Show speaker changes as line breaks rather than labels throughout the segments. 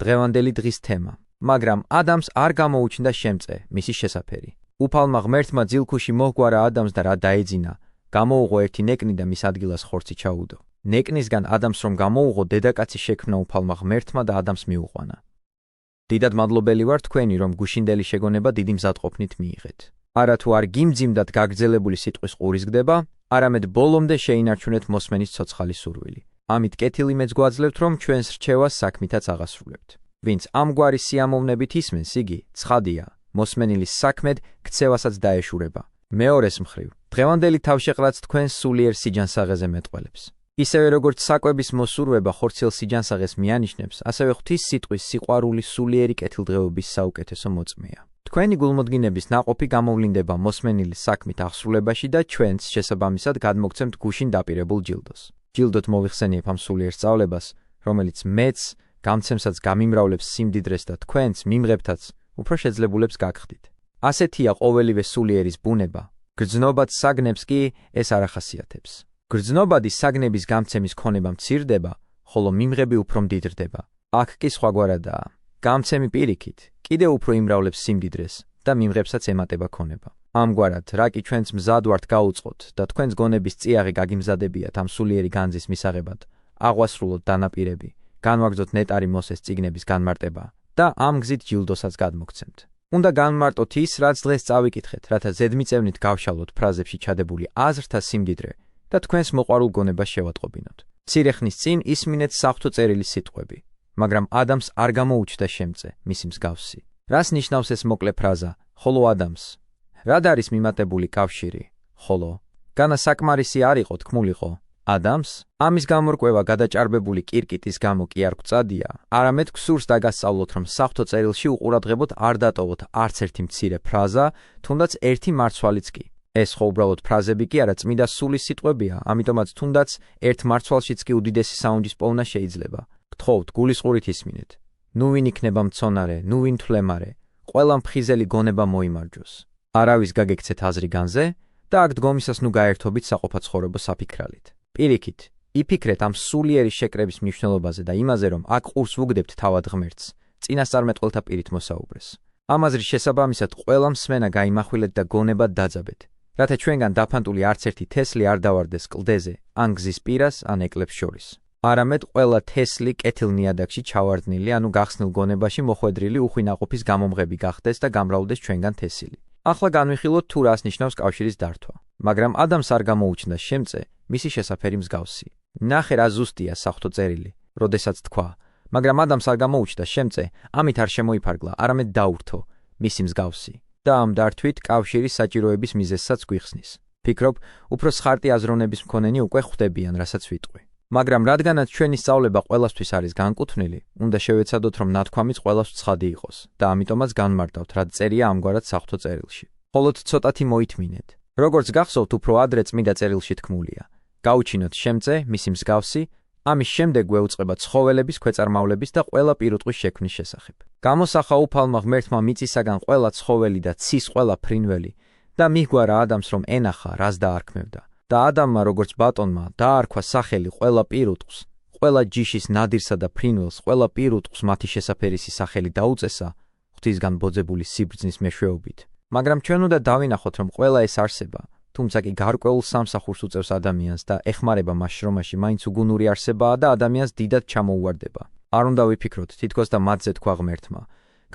დღევანდელი დღის თემა. მაგრამ ადამს არ გამოუჩნდა შემწე მისი შესაფერი. უფალმა ღმერთმა ძილქუში მოჰგვარა ადამს და რა დაეძინა, გამოუღო ერთი ნეკნი და მის ადგილას ხორცი ჩაუდო. ნეკნისგან ადამს რომ გამოუღო, დედაკაცი შექმნა უფალმა ღმერთმა და ადამს მიუყვანა. დიდად მადლობელი ვარ თქვენი, რომ გუშინდელი შეგონება დიდი მზადყოფნით მიიღეთ. არა თუ არ გიმძიმდათ გაგრძელებული სიტყვის ყურისგდება, არამედ ბოლომდე შეინარჩუნეთ მოსმენის ცოცხალი სურვილი. ამით კეთილი მეც გვაძლევთ, რომ ჩვენს რჩევას საქმითაც აღასრულებთ. ვინც ამგვარი სიამოვნებით ისმენს, იგი ცხადია, მოსმენილის საქმედ ქცევასაც დაეშურება. მეორეს მხრივ, დღევანდელი თავშეყრაც თქვენს სულიერ სიჯანსაღეზე მეტყველებს. ისევე როგორც საკვების მოსურვება ხორციელ სიჯანსაღეს მიანიშნებს, ასევე ღვთის სიტყვის სიყვარული სულიერი კეთილდღეობის საუკეთესო მოწმეა. თქვენი გულმოდგინების ნაყოფი გამოვლინდება მოსმენილის საქმით აღსრულებაში და ჩვენც შესაბამისად გადმოგცემთ გუშინ დაპირებულ ჯილდოს. ჯილდოთ მოვიხსენიებ ამ სულიერ სწავლებას, რომელიც მეც გამცემსაც გამიმრავლებს სიმდიდრეს და თქვენც მიმღებთაც უფრო შეძლებულებს გაგხდით. ასეთია ყოველივე სულიერის ბუნება, გრძნობად საგნებს კი ეს არ ახასიათებს. გრძნობადი საგნების გამცემის ქონება მცირდება, ხოლო მიმღები უფრო მდიდრდება. აქ კი სხვაგვარადაა. გამცემი პირიქით კიდევ უფრო იმრავლებს სიმდიდრეს და მიმღებსაც ემატება ქონება. ამგვარად, რა კი ჩვენც მზად ვართ გაუწყოთ და თქვენს გონების წიაღი გაგიმზადებიათ ამ სულიერი განძის მისაღებად, აღვასრულოთ დანაპირები, განვაგრძოთ ნეტარი მოსეს წიგნების განმარტება და ამ გზით ჯილდოსაც გადმოგცემთ. უნდა განმარტოთ ის, რაც დღეს წავიკითხეთ, რათა ზედმიწევნით გავშალოთ ფრაზებში ჩადებული აზრთა სიმდიდრე და თქვენს მოყვარულ გონებას შევატყობინოთ. მცირე ხნის წინ ისმინეთ საღვთო წერილის სიტყვები, მაგრამ ადამს არ გამოუჩნდა შემწე, მისი მსგავსი. რას ნიშნავს ეს მოკლე ფრაზა, ხოლო ადამიანს? რად არის მიმატებული კავშირი, ხოლო განა საკმარისი არ იყო თქმულიყო ადამიანს? ამის გამორკვევა გადაჭარბებული კირკიტის გამო კი არ გვწადია, არამედ გსურს დაგასწავლოთ, რომ საღვთო წერილში უყურადღებოდ არ დატოვოთ არც ერთი მცირე ფრაზა, თუნდაც ერთი მარცვალიც კი. ეს ხო უბრალოდ ფრაზები კი არა, წმიდა სულის სიტყვებია, ამიტომაც თუნდაც ერთ მარცვალშიც კი უდიდესი საუნჯის პოვნა შეიძლება. გთხოვთ, გულისყურით ისმინეთ. ნუ ვინ იქნება მცონარე, ნუ ვინ თვლემარე, ყველა მფხიზელი გონება მოიმარჯოს. არავის გაგექცეთ აზრი განზე და აქ დგომისას ნუ გაერთობით საყოფაცხოვრებო საფიქრალით. პირიქით, იფიქრეთ ამ სულიერი შეკრების მნიშვნელობაზე და იმაზე, რომ აქ ყურს ვუგდებთ თავად ღმერთს, წინასწარმეტყველთა პირით მოსაუბრეს. ამ აზრის შესაბამისად ყველა მსმენა გაიმახვილეთ და გონებად დაძაბეთ, რათა ჩვენგან დაფანტული არც ერთი თესლი არ დავარდეს კლდეზე, ან გზის პირას, ან ეკლებს შორის. არამედ ყველა თესლი კეთილ ნიადაგში ჩავარდნილი, ანუ გახსნილ გონებაში მოხვედრილი უხვინაყოფის გამომღები გახდეს და გამრავლდეს ჩვენგან თესილი. ახლა განვიხილოთ თუ რას ნიშნავს კავშირის დართვა. მაგრამ ადამიანს არ გამოუჩნდა შემწე, მისი შესაფერი მსგავსი. ნახე რა ზუსტია საღვთო წერილი, როდესაც თქვა, მაგრამ ადამიანს არ გამოუჩნდა შემწე, ამით არ შემოიფარგლა, არამედ დაურთო, მისი მსგავსი. და ამ დართვით კავშირის საჭიროების მიზეზსაც გვიხსნის. ფიქრობ, უფრო სხარტი აზროვნების მქონენი უკვე ხვდებიან, რასაც ვიტყვი. მაგრამ რადგანაც ჩვენი სწავლება ყველასთვის არის განკუთვნილი, უნდა შევეცადოთ, რომ ნათქვამიც ყველას ცხადი იყოს და ამიტომაც განმარტავთ, რაც წერია ამგვარად საღვთო წერილში. მხოლოდ ცოტათი მოითმინეთ. როგორც გახსოვთ, უფრო ადრე წმიდა წერილში თქმულია. გაუჩინოთ შემწე, მისი მსგავსი, ამის შემდეგ გვეუწყება ცხოველების, ქვეწარმავლების და ყველა პირუტყვის შექმნის შესახებ. გამოსახა უფალმა ღმერთმა მიწისაგან ყველა ცხოველი და ცის ყველა ფრინველი და მიჰგვარა ადამიანს, რომ ენახა, რას დაარქმევდა. და ადამიანმა, როგორც ბატონმა, დაარქვა სახელი ყველა პირუტყს, ყველა ჯიშის ნადირსა და ფრინველს, ყველა პირუტყს მათი შესაფერისი სახელი დაუწესა, ღვთისგან ბოძებული სიბრძნის მეშვეობით. მაგრამ ჩვენ უნდა დავინახოთ, რომ ყველა ეს არსება, თუმცა კი გარკვეულ სამსახურს უწევს ადამიანს და ეხმარება მას შრომაში, მაინც უგუნური არსებაა და ადამიანს დიდად ჩამოუვარდება. არ უნდა ვიფიქროთ, თითქოს და მათზე თქვა ღმერთმა.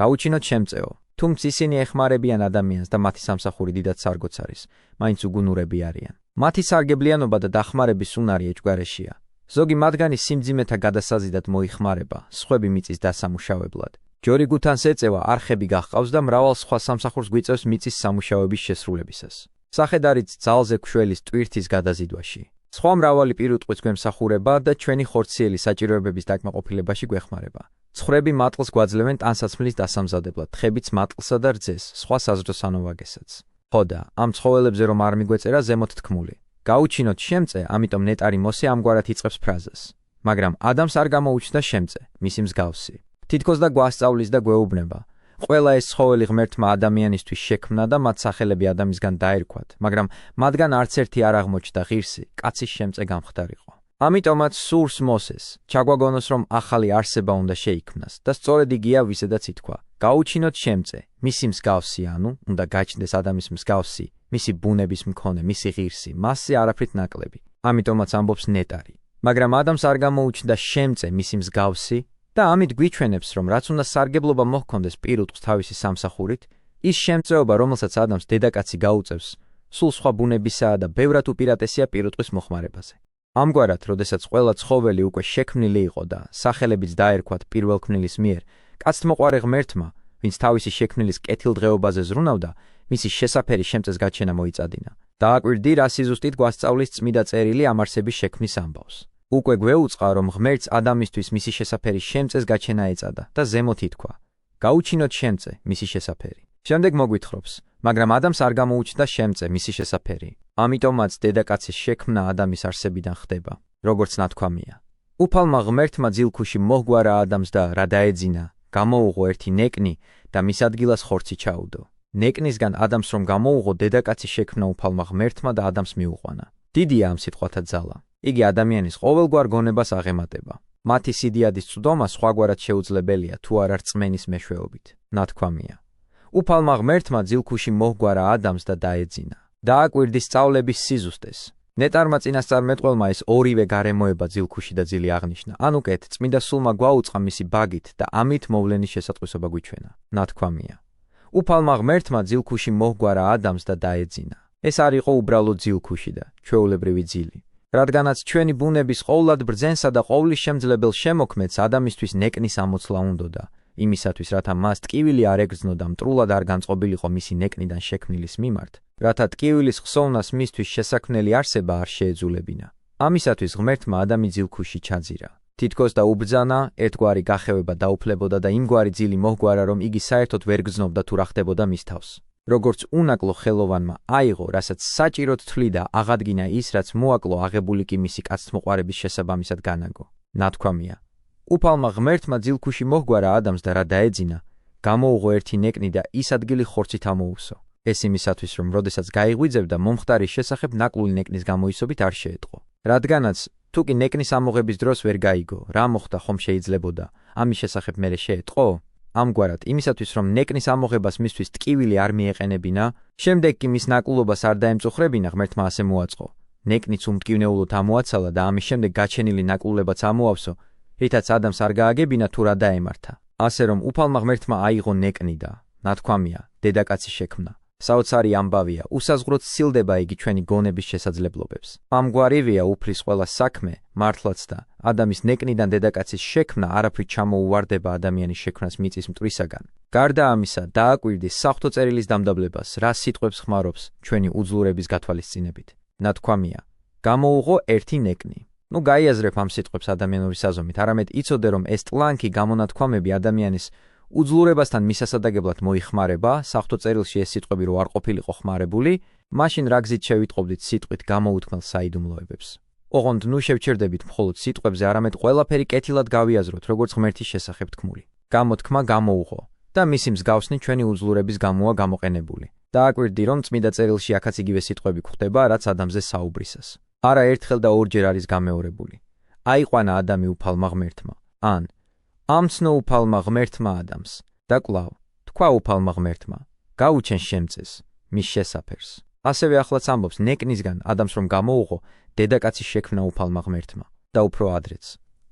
გაუჩინოთ შემწეო, თუმცა ისინი ეხმარებიან ადამიანს და მათი სამსახური დიდად სარგოც არის, მაინც უგუნურები არიან. მათი სარგებლიანობა და დახმარების უნარი ეჭვგარეშია. ზოგი მათგანი სიმძიმეთა გადასაზიდად მოიხმარება, სხვები მიწის დასამუშავებლად. ჯორი გუთანს ეწევა, არხები გაჰყავს და მრავალ სხვა სამსახურს გვიწევს მიწის სამუშაოების შესრულებისას. სახედარიც ძალზე ქშველის ტვირთის გადაზიდვაში. სხვა მრავალი პირუტყვიც გვემსახურება და ჩვენი ხორციელი საჭიროებების დაკმაყოფილებაში გვეხმარება. ცხვრები მატყლს გვაძლევენ ტანსაცმლის დასამზადებლად, თხებიც მატყლსა და რძეს, სხვა საზრდო სანოვაგესაც. ხოდა, ამ ცხოველებზე რომ არ მიგვეწერა ზემოთ თქმული. გაუჩინოთ შემწე, ამიტომ ნეტარი მოსე ამგვარად იწყებს ფრაზას. მაგრამ ადამიანს არ გამოუჩნდა შემწე, მისი მსგავსი. თითქოს და გვასწავლის და გვეუბნება. ყველა ეს ცხოველი ღმერთმა ადამიანისთვის შექმნა და მათ სახელები ადამიანისგან დაერქვათ, მაგრამ მათგან არც ერთი არ აღმოჩნდა ღირსი, კაცის შემწე გამხდარიყო. ამიტომაც სურს მოსეს, ჩაგვაგონოს, რომ ახალი არსება უნდა შეიქმნას და სწორედ იგია ვისაც ითქვა. გაუჩინოთ შემწე, მისი მსგავსი, ანუ უნდა გაჩნდეს ადამიანის მსგავსი, მისი ბუნების მქონე, მისი ღირსი, მასზე არაფრით ნაკლები. ამიტომაც ამბობს ნეტარი. მაგრამ ადამს არ გამოუჩნდა შემწე, მისი მსგავსი და ამით გვიჩვენებს, რომ რაც უნდა სარგებლობა მოჰქონდეს პირუტყვს თავისი სამსახურით, ის შემწეობა, რომელსაც ადამს დედაკაცი გაუწევს, სულ სხვა ბუნებისაა და ბევრად უპირატესია პირუტყვის მოხმარებაზე. ამგვარად, როდესაც ყველა ცხოველი უკვე შექმნილი იყო და სახელებიც დაერქვათ პირველქმნილის მიერ, კაცთმოყვარე ღმერთმა, ვინც თავისი შექმნილის კეთილდღეობაზე ზრუნავდა, მისი შესაფერი შემწეს გაჩენა მოიწადინა. დააკვირდი, რა სიზუსტით გვასწავლის წმიდა წერილი ამ არსების შექმნის ამბავს. უკვე გვეუწყა, რომ ღმერთს ადამიანისთვის მისი შესაფერი შემწეს გაჩენა ეწადა და ზემოთ ითქვა: გაუჩინოთ შემწე, მისი შესაფერი. შემდეგ მოგვითხრობს, მაგრამ ადამიანს არ გამოუჩნდა შემწე, მისი შესაფერი. ამიტომაც დედაკაცის შექმნა ადამიანის არსებიდან ხდება, როგორც ნათქვამია. უფალმა ღმერთმა ძილქუში მოჰგვარა ადამიანს და რა დაეძინა, გამოუღო ერთი ნეკნი და მის ადგილას ხორცი ჩაუდო. ნეკნისგან ადამიანს რომ გამოუღო, დედაკაცის შექმნა უფალმა ღმერთმა და ადამიანს მიუყვანა. დიდია ამ სიტყვათა ძალა. იგი ადამიანის ყოველგვარ გონებას აღემატება. მათი სიდიადის წვდომა სხვაგვარად შეუძლებელია თუ არა რწმენის მეშვეობით. ნათქვამია. უფალმა ღმერთმა ძილქუში მოჰგვარა ადამიანს და დაეძინა. დააკვირდი სწავლების სიზუსტეს. ნეტარმა წინასწარმეტყველმა ეს ორივე გარემოება ძილქუში და ძილი აღნიშნა. ან უკეთ, წმინდა სულმა გვაუწყა მისი ბაგით და ამით მოვლენის შესატყვისობა გვიჩვენა. ნათქვამია. უფალმა ღმერთმა ძილქუში მოჰგვარა ადამიანს და დაეძინა. ეს არ იყო უბრალოდ ძილქუში და ჩვეულებრივი ძილი. რადგანაც ჩვენი ბუნების ყოვლად ბრძენსა და ყოვლის შემძლებელ შემოქმედს ადამიანისთვის ნეკნის ამოცლა უნდოდა, იმისათვის, რათა მას ტკივილი არ ეგრძნო და მტრულად არ განწყობილიყო მისი ნეკნიდან შექმნილის მიმართ, რათა ტკივილის ხსოვნას მისთვის შესაქმნელი არსება არ შეეძულებინა. ამისათვის ღმერთმა ადამი ძილქუში ჩაძირა. თითქოს და უბრძანა, ერთგვარი გახევება დაუფლებოდა და იმგვარი ძილი მოჰგვარა, რომ იგი საერთოდ ვერ გრძნობდა თუ რა ხდებოდა მის თავს. როგორც უნაკლო ხელოვანმა აიღო, რასაც საჭიროდ თვლიდა, აღადგინა ის, რაც მოაკლო აღებული კი მისი კაცთმოყვარების შესაბამისად განაგო. ნათქვამია. უფალმა ღმერთმა ძილქუში მოჰგვარა ადამიანს და რა დაეძინა, გამოუღო ერთი ნეკნი და ის ადგილი ხორცით ამოუსო. ეს იმისათვის, რომ როდესაც გაიღვიძებდა, მომხდარის შესახებ ნაკლული ნეკნის გამოისობით არ შეეტყო. რადგანაც თუ კი ნეკნის ამოღების დროს ვერ გაიგო, რა მოხდა ხომ შეიძლებოდა, ამის შესახებ მერე შეეტყო? ამგვარად, იმისათვის, რომ ნეკნის ამოღებას მისთვის ტკივილი არ მიეყენებინა, შემდეგ კი მის ნაკლულობას არ დაემწუხრებინა, ღმერთმა ასე მოაწყო. ნეკნიც უმტკივნეულოდ ამოაცალა და ამის შემდეგ გაჩენილი ნაკლულებაც ამოავსო, რითაც ადამიანს არ გააგებინა თუ რა დაემართა. ასე რომ უფალმა ღმერთმა აიღო ნეკნი და ნათქვამია, დედაკაცის შექმნა. საოცარი ამბავია, უსაზღვროდ სცილდება იგი ჩვენი გონების შესაძლებლობებს. ამგვარივია უფლის ყველა საქმე, მართლაც და ადამიანის ნეკნიდან დედაკაცის შექმნა არაფრით ჩამოუვარდება ადამიანის შექმნას მიწის მტვრისაგან. გარდა ამისა, დააკვირდი საღვთო წერილის დამდაბლებას, რა სიტყვებს ხმარობს ჩვენი უძლურების გათვალისწინებით. ნათქვამია, გამოუღო ერთი ნეკნი. გაიაზრებ ამ სიტყვებს ადამიანური საზომით, არამედ იცოდე, რომ ეს ტლანქი გამონათქვამები ადამიანის უძლურებასთან მისასადაგებლად მოიხმარება, საღვთო წერილში ეს სიტყვები რო არ ყოფილიყო ხმარებული, მაშინ რა გზით შევიტყობდით სიტყვით გამოუთქმელ საიდუმლოებებს. ოღონდ ნუ შევჩერდებით მხოლოდ სიტყვებზე, არამედ ყველაფერი კეთილად გავიაზროთ, როგორც ღმერთის შესახებ თქმული. გამოთქმა გამოუღო და მისი მსგავსნი ჩვენი უძლურების გამოა გამოყენებული. დააკვირდი, რომ წმინდა წერილში აქაც იგივე სიტყვები გვხვდება, რაც ადამიანზე საუბრისას. არა ერთხელ და ორჯერ არის გამეორებული. აიყვანა ადამი უფალმა ღმერთმა, ან ამცნო უფალმა ღმერთმა ადამიანს და კვლავ თქვა უფალმა ღმერთმა, გაუჩენ შემწეს, მის შესაფერს. ასევე ახლაც ამბობს ნეკნისგან ადამიანს რომ გამოუღო, დედაკაცის შექმნა უფალმა ღმერთმა და უფრო ადრეც.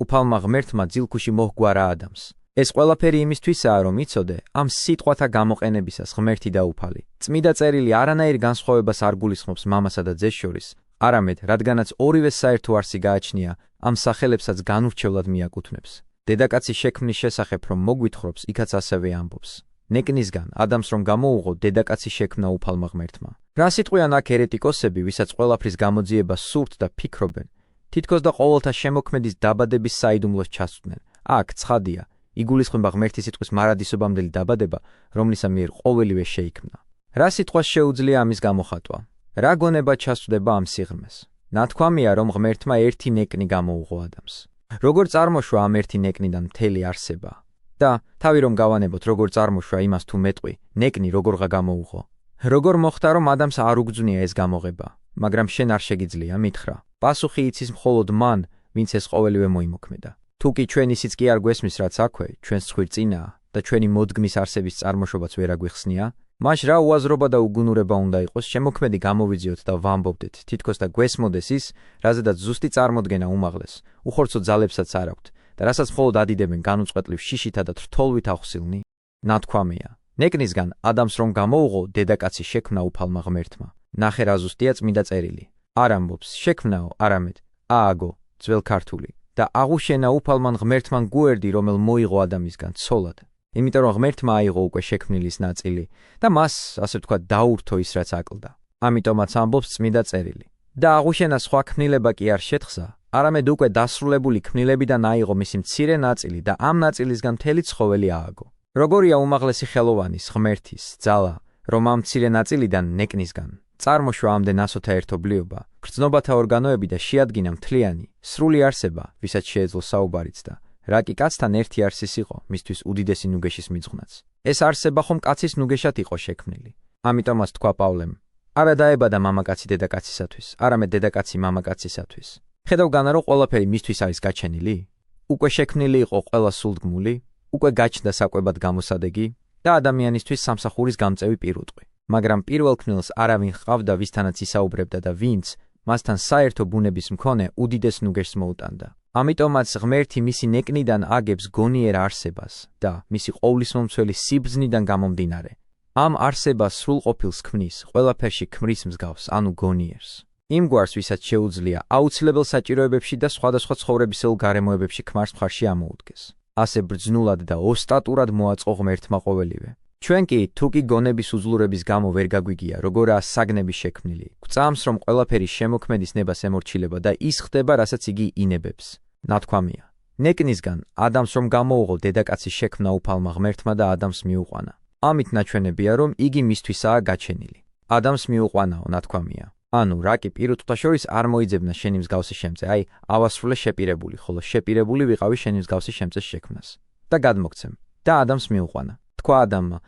უფალმა ღმერთმა ძილქუში მოჰგვარა ადამიანს. ეს ყველაფერი იმისთვისაა, რომ იცოდე, ამ სიტყვათა გამოყენებისას ღმერთი და უფალი. წმიდა წერილი არანაირ განსხვავებას არ გულისხმობს მამასა და ძეს შორის, არამედ რადგანაც ორივე საერთო არსი გააჩნია, ამ სახელებსაც განურჩევლად მიაკუთვნებს. დედაკაცის შექმნის შესახებ რომ მოგვითხრობს, იქაც ასევე ამბობს. ნეკნისგან ადამიანს რომ გამოუღო, დედაკაცის შექმნა უფალმა ღმერთმა. რა სიტყვიან აქ ერეტიკოსები, ვისაც ყველაფრის გამოძიება სურთ და ფიქრობენ, თითქოს და ყოველთა შემოქმედის დაბადების საიდუმლოს ჩასწვდნენ. აქ ცხადია, იგულისხმება ღმერთის სიტყვის მარადისობამდელი დაბადება, რომლისა მიერ ყოველივე შეიქმნა. რა სიტყვას შეუძლია ამის გამოხატვა? რა გონება ჩასწვდება ამ სიღრმეს? ნათქვამია, რომ ღმერთმა ერთი ნეკნი გამოუღო ადამიანს. როგორ წარმოშვა ამ ერთი ნეკნიდან მთელი არსება? და თავი რომ გავანებოთ, როგორ წარმოშვა იმას თუ მეტყვი, ნეკნი როგორღა გამოუღო? როგორ მოხდა, რომ ადამიანს არ უგძვნია ეს გამოღება, მაგრამ შენ არ შეგიძლია, მითხრა. პასუხი იცის მხოლოდ მან, ვინც ეს ყოველივე მოიმოქმედა. თუ კი ჩვენ ისიც კი არ გვესმის, რაც აქვე, ჩვენს ცხვირ წინაა და ჩვენი მოდგმის არსების წარმოშობაც ვერ აგვიხსნია, მაშ რა უაზრობა და უგუნურება უნდა იყოს, შემოქმედი გამოვიძიოთ და ვამბობდეთ, თითქოს და გვესმოდეს ის, რაზედაც ზუსტი წარმოდგენა უმაღლეს, უხორცო ძალებსაც არ აქვთ და რასაც მხოლოდ ადიდებენ განუწყვეტლივ შიშითა და თრთოლვით ახსილნი? ნათქვამია, ნეკნისგან ადამს რომ გამოუღო, დედაკაცი შექმნა უფალმა ღმერთმა. ნახე რა ზუსტია წმინდა წერილი. არ ამბობს შექმნაო, არამედ ააგო, ძველ ქართული და აღუშენა უფალმან ღმერთმან გუერდი, რომელ მოიღო ადამისგან ცოლად. იმიტომ რომ ღმერთმა აიღო უკვე შექმნილის ნაწილი და მას, ასე ვთქვათ, დაურთო ის, რაც აკლდა. ამიტომაც ამბობს წმინდა წერილი. და აღუშენა სხვა ქმნილება კი არ შეთხზა, არამედ უკვე დასრულებული ქმნილებიდან აიღო მისი მცირე ნაწილი და ამ ნაწილისგან მთელი ცხოველი ააგო. როგორია უმაღლესი ხელოვანის, ღმერთის ძალა, რომ ამ მცირე ნაწილიდან, ნეკნისგან, წარმოშვა ამდენ ასოთა ერთობლიობა, გრძნობათა ორგანოები და შეადგინა მთლიანი, სრული არსება, ვისაც შეეძლო საუბარიც და რა კი კაცთან ერთი არსის იყო, მისთვის უდიდესი ნუგეშის მიძღვნაც. ეს არსება ხომ კაცის ნუგეშად იყო შექმნილი. ამიტომაც თქვა პავლემ, არა დაებადა მამაკაცი დედაკაცისათვის, არამედ დედაკაცი მამაკაცისათვის. ხედავ რომ ყველაფერი მისთვის არის გაჩენილი? უკვე შექმნილი იყო ყველა სულდგმული, უკვე გაჩნდა საკვებად გამოსადეგი და ადამიანისთვის სამსახურის გამწევი პირუტყვი. მაგრამ პირველ ქმნილს არავინ ჰყავდა, ვისთანაც ისაუბრებდა და ვინც მასთან საერთო ბუნების მქონე უდიდეს ნუგეშს მოუტანდა. ამიტომაც ღმერთი მისი ნეკნიდან აგებს გონიერ არსებას და მისი ყოვლისმომცველი სიბრძნიდან გამომდინარე. ამ არსებას სრულყოფილს ქმნის, ყველაფერში ქმრის მსგავს, ანუ გონიერს. იმგვარს, ვისაც შეუძლია აუცილებელ საჭიროებებში და სხვადასხვა ცხოვრებისეულ გარემოებებში ქმარს მხარში ამოუდგეს. ასე ბრძნულად და ოსტატურად მოაწყო ღმერთმა ყოველივე. ჩვენ კი თუ კი გონების უძლურების გამო ვერ გაგვიგია, როგორაა საგნები შექმნილი, გვწამს რომ ყველაფერი შემოქმედის ნებას ემორჩილება და ის ხდება, რასაც იგი ინებებს. ნათქვამია, ნეკნისგან ადამს რომ გამოუღო, დედაკაცი შექმნა უფალმა ღმერთმა და ადამს მიუყვანა. ამით ნაჩვენებია, რომ იგი მისთვისაა გაჩენილი. ადამიანს მიუყვანაო, ნათქვამია. ანუ რა კი პირუტყვთა შორის არ მოიძებნა შენი მსგავსი შემწე, აი ავასრულე შეპირებული, ხოლო შეპირებული ვიყავი შენი მსგავსი შემწეს შექმნას. და გადმოგცემ. და ადამიანს მიუყვანა. თქვა ადამიანმა,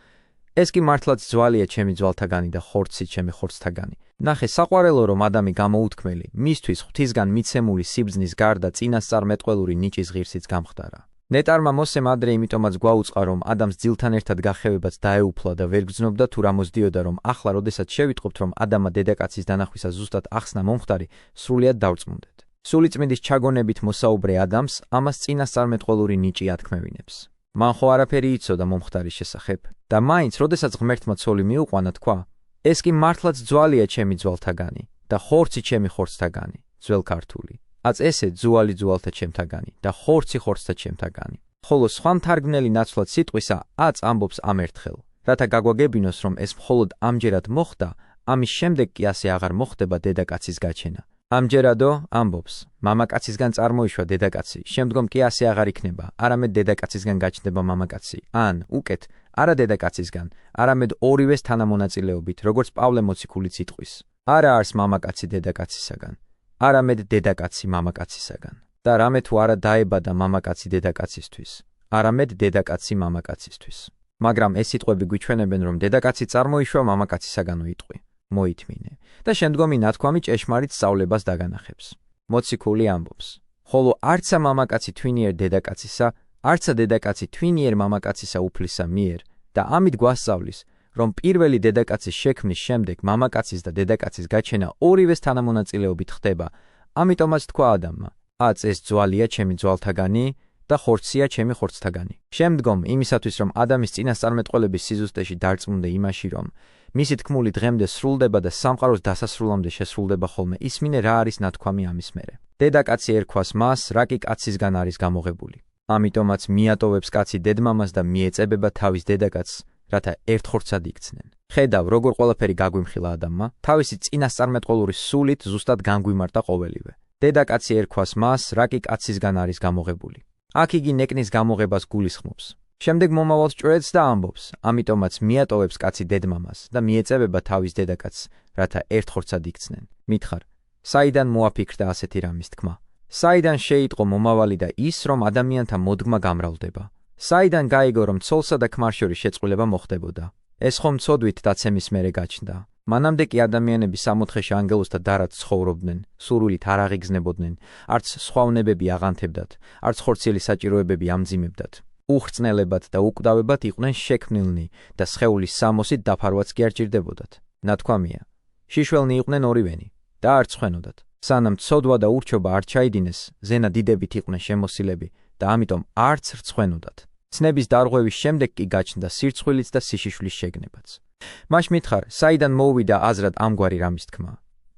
ეს კი მართლაც ძვალია ჩემი ძვალთაგანი და ხორცი ჩემი ხორცთაგანი. ნახე, საყვარელო რომ ადამი გამოუთქმელი, მისთვის ღვთისგან მიცემული სიბრძნის გარდა წინასწარმეტყველური ნიჭის ღირსიც გამხდარა. ნეტარმა მოსემ ადრე იმიტომაც გვაუწყა, რომ ადამიანს ძილთან ერთად გახევებაც დაეუფლა და ვერ გრძნობდა თუ რა მოსდიოდა, რომ ახლა როდესაც შევიტყობთ, რომ ადამიანმა დედაკაცის დანახვისას ზუსტად ახსნა მომხდარი, სრულიად დავწმუნდეთ. სულიწმინდის ჩაგონებით მოსაუბრე ადამიანს ამას წინასწარმეტყველური ნიჭი ათქმევინებს. მან ხო არაფერი იცოდა მომხდარის შესახებ და მაინც, როდესაც ღმერთმა ცოლი მიუყვანა, თქვა, ეს კი მართლაც ძვალია ჩემი ძვალთაგანი და ხორცი ჩემი ხორცთაგანი, ძველ ქართული. აც ესე ძუალი ძუალთა ჩემთაგანი და ხორცი ხორცთა ჩემთაგანი. ხოლო სხვა მთარგმნელი ნაცვლად სიტყვისა აც ამბობს ამერთხელ, რათა გაგვაგებინოს, რომ ეს მხოლოდ ამჯერად მოხდა, ამის შემდეგ კი ასე აღარ მოხდება დედაკაცის გაჩენა. ამჯერადო ამბობს, მამაკაცისგან წარმოიშვა დედაკაცი, შემდგომ კი ასე აღარ იქნება, არამედ დედაკაცისგან გაჩნდება მამაკაცი, ან უკეთ, არა დედაკაცისგან, არამედ ორივეს თანამონაწილეობით, როგორც პავლე მოციქულიც იტყვის. არა არს მამაკაცი დედაკაცისაგან, არამედ დედაკაცი მამაკაცისაგან. და რამე თუ არა დაებადა მამაკაცი დედაკაცისთვის, არამედ დედაკაცი მამაკაცისთვის. მაგრამ ეს სიტყვები გვიჩვენებენ, რომ დედაკაცი წარმოიშვა მამაკაცისაგანო იტყვი. მოითმინე და შემდგომი ნათქვამი ჭეშმარიტ სწავლებას დაგანახებს. მოციქული ამბობს, ხოლო არცა მამაკაცი თვინიერ დედაკაცისა, არცა დედაკაცი თვინიერ მამაკაცისა უფლისა მიერ და ამით გვასწავლის, რომ პირველი დედაკაცის შექმნის შემდეგ მამაკაცის და დედაკაცის გაჩენა ორივეს თანამონაწილეობით ხდება. ამიტომაც თქვა ადამიანმა, აც ეს ძვალია ჩემი ძვალთაგანი და ხორცია ჩემი ხორცთაგანი. შემდგომ იმისათვის, რომ ადამიანის წინასწარმეტყველების სიზუსტეში დარწმუნდა იმაში, რომ მისი თქმული დღემდე სრულდება და სამყაროს დასასრულამდე შესრულდება ხოლმე, ისმინე რა არის ნათქვამი ამის მერე. დედაკაცი ერქვას მას, რა კი კაცისგან არის გამოღებული. ამიტომაც მიატოვებს კაცი დედმამას და მიეწებება თავის დედაკაცს, რათა ერთ ხორცად იქცნენ. ხედავ, როგორ ყველაფერი გაგვიმხილა ადამიანმა, თავისი წინასწარმეტყველური სულით ზუსტად განგვიმარტა ყოველივე. დედაკაცი ერქვას მას, რა კი კაცისგან არის გამოღებული. აქ იგი ნეკნის გამოღებას გულისხმობს. შემდეგ მომავალს ჭრედს და ამბობს, ამიტომაც მიატოვებს კაცი დედმამას და მიეწებება თავის დედაკაცს, რათა ერთ ხორცად იქცნენ. მითხარ, საიდან მოაფიქრდა ასეთი რამის თქმა? საიდან შეიტყო მომავალი და ის, რომ ადამიანთა მოდგმა გამრავლდება? საიდან გაიგო, რომ ცოლსა და ქმარს შორის შეწყვილება მოხდებოდა? ეს ხომ ცოდვით დაცემის მერე გაჩნდა. მანამდე კი ადამიანები სამოთხეში ანგელოზთა დარად ცხოვრობდნენ, სურვილით არ აღიგზნებოდნენ, არც სხვავნებები აღანთებდათ, არც ხორციელი საჭიროებები ამძიმებდათ. უხრწნელებად და უკვდავებად იყვნენ შექმნილნი და სხეულის სამოსით დაფარვაც კი არ ჭირდებოდათ. ნათქვამია: შიშველნი იყვნენ ორივენი და არ ცხენოდათ. სანამ ცოდვა და ურჩობა არ ჩაიდინეს, ზენა დიდებით იყვნენ შემოსილები და ამიტომ არც რცხვენოდათ. ცნების დარღვევის შემდეგ კი გაჩნდა სირცხვილიც და სიშიშვლის შეგნებაც. მაშ მითხარ, საიდან მოუვიდა აზრად ამგვარი რამის თქმა?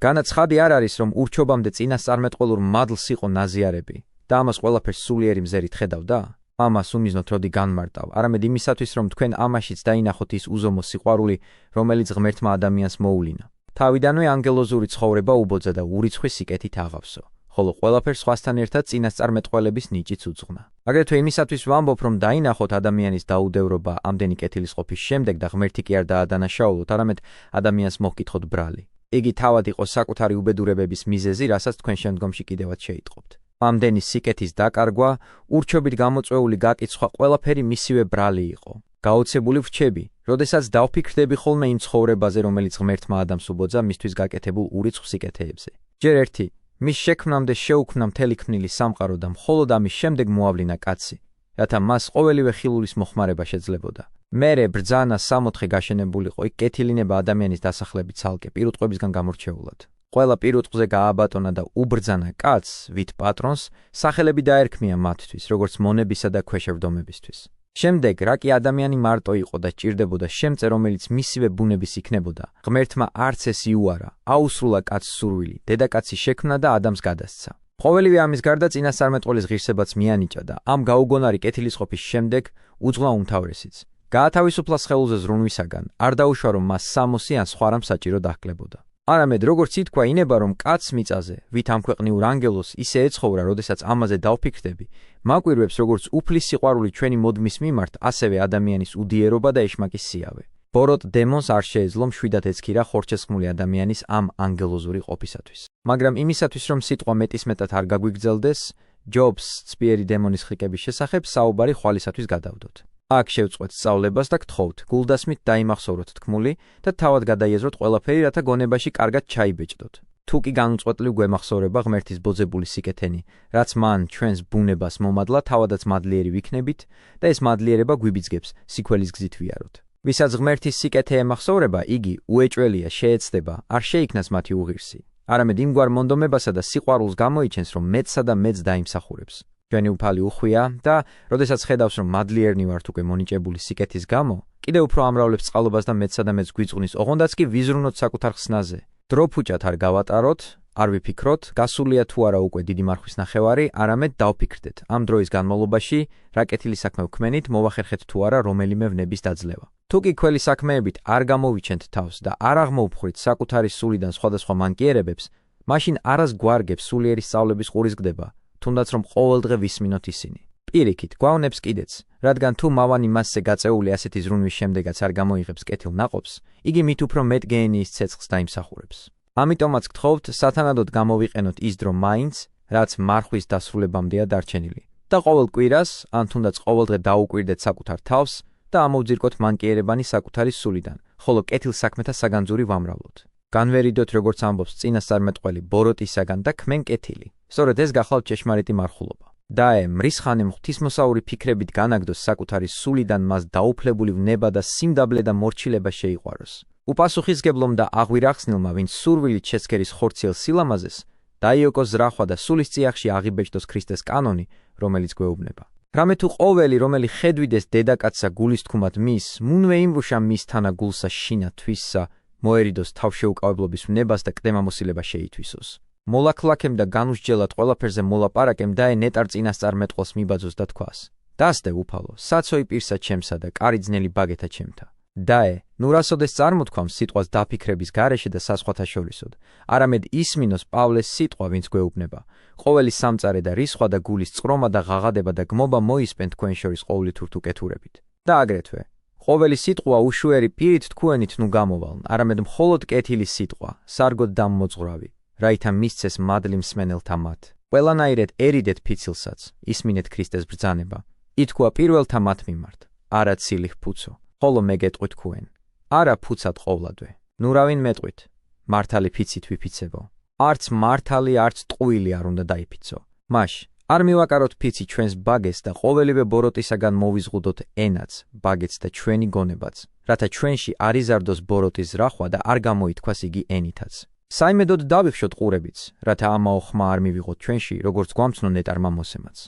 განაცხადი არ არის, რომ ურჩობამდე წინასწარმეტყველურ მადლს იყო ნაზიარები და ამას ყველაფერს სულიერი მზერით ხედავდა? ამას უმიზნოთ როდი განმარტავ, არამედ იმისათვის, რომ თქვენ ამაშიც დაინახოთ ის უზომო სიყვარული, რომელიც ღმერთმა ადამიანს მოულინა. თავიდანვე ანგელოზური ცხოვრება უბოძა და ურიცხვი სიკეთით აღავსო, ხოლო ყველაფერს სხვასთან ერთად წინასწარმეტყველების ნიჭიც უძღვნა. აგრეთვე იმისათვის ვამბობ, რომ დაინახოთ ადამიანის დაუდევრობა ამდენი კეთილის ყოფის შემდეგ და ღმერთი კი არ დაადანაშაულოთ, არამედ ადამიანს მოჰკითხოთ ბრალი. იგი თავად იყო საკუთარი უბედურებების მიზეზი, რასაც თქვენ შემდგომში კიდევაც შეიტყობთ. ამდენი სიკეთის დაკარგვა, ურჩობით გამოწვეული გაკიცხვა ყველაფერი მისივე ბრალი იყო. გაოცებული ვრჩები, როდესაც დავფიქრდები ხოლმე იმ ცხოვრებაზე, რომელიც ღმერთმა ადამიანს უბოძა მისთვის გაკეთებულ ურიცხ სიკეთეებზე. ჯერ ერთი, მის შექმნამდე შეუქმნა მთელი ქმნილი სამყარო და მხოლოდ ამის შემდეგ მოავლინა კაცი, რათა მას ყოველივე ხილულის მოხმარება შეძლებოდა. მერე ბრძანა სამოთხე გაშენებულიყო იქ კეთილინება ადამიანის დასახლებით ცალკე პირუტყვებისგან გამორჩეულად. ყველა პირუტყვზე გააბატონა და უბრძანა კაცს, ვით პატრონს, სახელები დაერქმია მათთვის, როგორც მონებისა და ქვეშევრდომებისთვის. შემდეგ, რა კი ადამიანი მარტო იყო და სჭირდებოდა შემწე, რომელიც მისივე ბუნების იქნებოდა, ღმერთმა არც ეს იუარა, აუსრულა კაცს სურვილი, დედაკაცი შექმნა და ადამიანს გადასცა. ყოველივე ამის გარდა წინასწარმეტყველის ღირსებაც მიანიჭა და ამ გაუგონარი კეთილისყოფის შემდეგ უძღვნა უმთავრესიც. გაათავისუფლა სხეულზე ზრუნვისაგან, არ დაუშვა რომ მას სამოსი ან სხვა რამ საჭირო დაჰკლებოდა. არამედ როგორც ითქვა, ინება რომ კაცს მიწაზე, ვით ამ ქვეყნიურ ანგელოზს ისე ეცხოვრა, როდესაც ამაზე დავფიქრდები, მაკვირვებს როგორც უფლის სიყვარული ჩვენი მოდმის მიმართ, ასევე ადამიანის უდიერობა და ეშმაკის სიავე. ბოროტ დემონს არ შეეძლო მშვიდად ეცქირა ხორჩესხმული ადამიანის ამ ანგელოზური ყოფისათვის. მაგრამ იმისათვის რომ სიტყვა მეტისმეტად არ გაგვიგრძელდეს, ჯობს ცპიერი დემონის ხრიკების შესახებ საუბარი ხვალისათვის გადავდოთ. აქ შევწყვეთ სწავლებას და გთხოვთ, გულდასმით დაიმახსოვროთ თქმული და თავად გადაიაზროთ ყველაფერი, რათა გონებაში კარგად ჩაიბეჭდოთ. თუ კი განუწყვეტლივ გვემახსოვრება ღმერთის ბოძებული სიკეთენი, რაც მან ჩვენს ბუნებას მომადლა, თავადაც მადლიერი ვიქნებით და ეს მადლიერება გვიბიძგებს სიქველის გზით ვიაროთ. ვისაც ღმერთის სიკეთე ემახსოვრება, იგი უეჭველია, შეეცდება, არ შეიქმნას მათი უღირსი. არამედ იმგვარ მონდომებასა და სიყვარულს გამოიჩენს, რომ მეცსა და მეც დაიმსახურებს. ჩვენი უფალი უხვია და როდესაც ხედავს, რომ მადლიერნი ვართ უკვე მონიჭებული სიკეთის გამო, კიდევ უფრო ამრავლებს წყალობას და მეცსა და მეც გვიწყნის, ოღონდაც კი ვიზრუნოთ საკუთარ ხსნაზე. დრო ფუჭად არ გავატაროთ, არ ვიფიქროთ, გასულია თუ არა უკვე დიდი მარხვის ნახევარი, არამედ დავფიქრდეთ. ამ დროის განმავლობაში, რა კეთილი საქმე ვქმენით, მოვახერხეთ თუ არა რომელიმე ვნების დაძლევა. თუ კი ქველი საქმეებით არ გამოვიჩენთ თავს და არ აღმოვფხვრით საკუთარი სულიდან სხვადასხვა მანკიერებებს, მაშინ არას გვარგებს სულიერი სწავლების ყურისგდება, თუნდაც რომ ყოველდღე ვისმინოთ ისინი. პირიქით, გვავნებს კიდეც, რადგან თუ მავანი მასზე გაწეული ასეთი ზრუნვის შემდეგაც არ გამოიღებს კეთილ ნაყოფს, იგი მით უფრო მეტ გენიის ცეცხლს დაიმსახურებს. ამიტომაც გთხოვთ, სათანადოდ გამოვიყენოთ ის დრო მაინც, რაც მარხვის დასრულებამდეა დარჩენილი. და ყოველ კვირას, ან თუნდაც ყოველდღე დაუკვირდეთ საკუთარ თავს და ამოვძირკოთ მანკიერებანი საკუთარი სულიდან, ხოლო კეთილ საქმეთა საგანძური ვამრავლოთ. განვერიდოთ, როგორც ამბობს წინასწარმეტყველი ბოროტისაგან და ქმენ კეთილი. სწორედ ეს გახლავთ ჭეშმარიტი მარხულობა. დაე მრისხანემ ღვთისმოსაური ფიქრებით განაგდოს საკუთარი სულიდან მას დაუფლებული ვნება და სიმდაბლე და მორჩილება შეიყვაროს. უპასუხისგებლომ და აღვირახსნილმა, ვინც სურვილით შეცქერის ხორციელ სილამაზეს, დაიოკოს ზრახვა და სულის წიაღში აღიბეჭდოს ქრისტეს კანონი, რომელიც გვეუბნება. რამე თუ ყოველი, რომელი ხედვიდეს დედაკაცსა გულის თქუმად მის, მუნვე იმრუშა მის თანა გულსა შინა თვისსა, მოერიდოს თავშეუკავებლობის ვნებას და კდემამოსილება შეითვისოს. მოლაქლაქემ და განუსჯელად ყველაფერზე მოლაპარაკემ დაე ნეტარ წინასწარმეტყველს მიბაძოს და თქვას: დასდე უფალო, საცოი პირსა ჩემსა და კარი ძნელი ბაგეთა ჩემთა. დაე, ნუ რასოდეს წარმოთქვამს სიტყვას დაფიქრების გარეშე და საზღვათა შორისოდ, არამედ ისმინოს პავლეს სიტყვა, ვინც გვეუბნება. ყოველი სამწარე და რისხვა და გულის წყრომა და ღაღადება და გმობა მოისპენ თქვენ შორის ყოვლით ურთუკეთურებით. და აგრეთვე, ყოველი სიტყვა უშუერი პირით თქვენით ნუ გამოვალნ, არამედ მხოლოდ კეთილი სიტყვა, სარგოდ დამმოძღვრავი, რაითა მისცეს მადლი მსმენელთა მათ. ყველანაირად ერიდეთ ფიცილსაც, ისმინეთ ქრისტეს ბრძანება. ითქვა პირველთა მათ მიმართ, არა ცილიხ ფუცო, ხოლო მე გეტყვი თქვენ, არა ფუცად ყოვლადვე, ნურავინ მეტყვით, მართალი ფიცით ვიფიცებო. არც მართალი, არც ტყუილი არ უნდა დაიფიცო. მაშ, არ მივაკაროთ ფიცი ჩვენს ბაგეს და ყოველივე ბოროტისაგან მოვიზღუდოთ ენაც, ბაგეც და ჩვენი გონებაც, რათა ჩვენში არ იზარდოს ბოროტის ზრახვა და არ გამოითქვას იგი ენითაც. საიმედოდ დავიხშოთ ყურებიც, რათა ამაო ხმა არ მივიღოთ ჩვენში, როგორც გვამცნო ნეტარმა მოსემაც.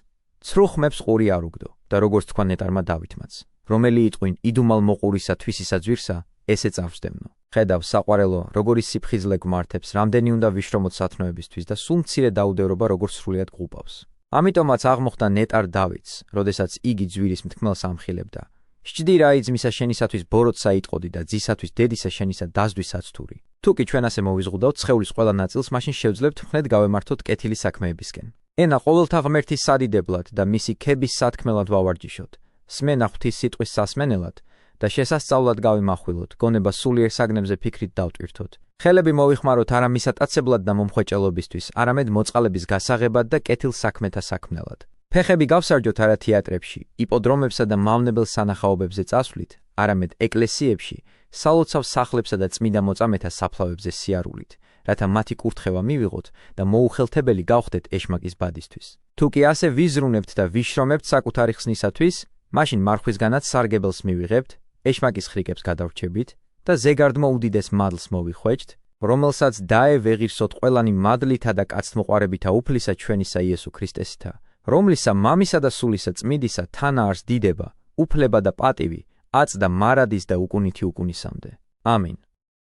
ცრუ ხმებს ყური არ უგდო და როგორც თქვა ნეტარმა დავითმაც, რომელი იტყვინ იდუმალ მოყურისა თვისისა ძვირსა, ესე წავსდემნო. ხედავ საყვარელო, როგორი სიფხიზლე გვმართებს, რამდენი უნდა ვიშრომოთ სათნოებისთვის და სულ მცირე დაუდევრობა როგორ სრულიად გყუპავს. ამიტომაც აღმოხდა ნეტარ დავითს, როდესაც იგი ძვირის მთქმელს ამხილებდა. სჭდი რა იძმისა შენისათვის ბოროტსა იტყოდი და ძისათვის დედისა შენისა დასდვის საცთური. თუ კი ჩვენ ასე მოვიზღუდავთ სხეულის ყველა ნაწილს, მაშინ შევძლებთ მხნედ გავემართოთ კეთილი საქმეებისკენ. ენა ყოველთა ღმერთის სადიდებლად და მისი ქების სათქმელად ვავარჯიშოთ. სმენა ღვთის სიტყვის სასმენელად და შესასწავლად გავიმახვილოთ, გონება სულიერ საგნებზე ფიქრით დავტვირთოთ. ხელები მოვიხმაროთ არა მისატაცებლად და მომხვეჭელობისთვის, არამედ მოწყალების გასაღებად და კეთილ საქმეთა საქმნელად. ფეხები გავსარჯოთ არა თეატრებში, იპოდრომებსა და მავნებელ სანახაობებზე წასვლით, არამედ ეკლესიებში, სალოცავ სახლებსა და წმინდა მოწამეთა საფლავებზე სიარულით, რათა მათი კურთხევა მივიღოთ და მოუხელთებელი გავხდეთ ეშმაკის ბადისთვის. თუ კი ასე ვიზრუნებთ და ვიშრომებთ საკუთარი ხსნისათვის, მაშინ მარხვისგანაც სარგებელს მივიღებთ, ეშმაკის ხრიკებს გადავრჩებით და ზეგარდმო უდიდეს მადლს მოვიხვეჭთ, რომელსაც დაევეღირსოთ ყველანი მადლითა და კაცთმოყვარებითა უფლისა ჩვენისა იესო ქრისტესითა, რომლისა მამისა და სულისა წმიდისა თან არის დიდება, უფლება და პატივი, აწ და მარადის და უკუნითი უკუნისამდე. ამინ.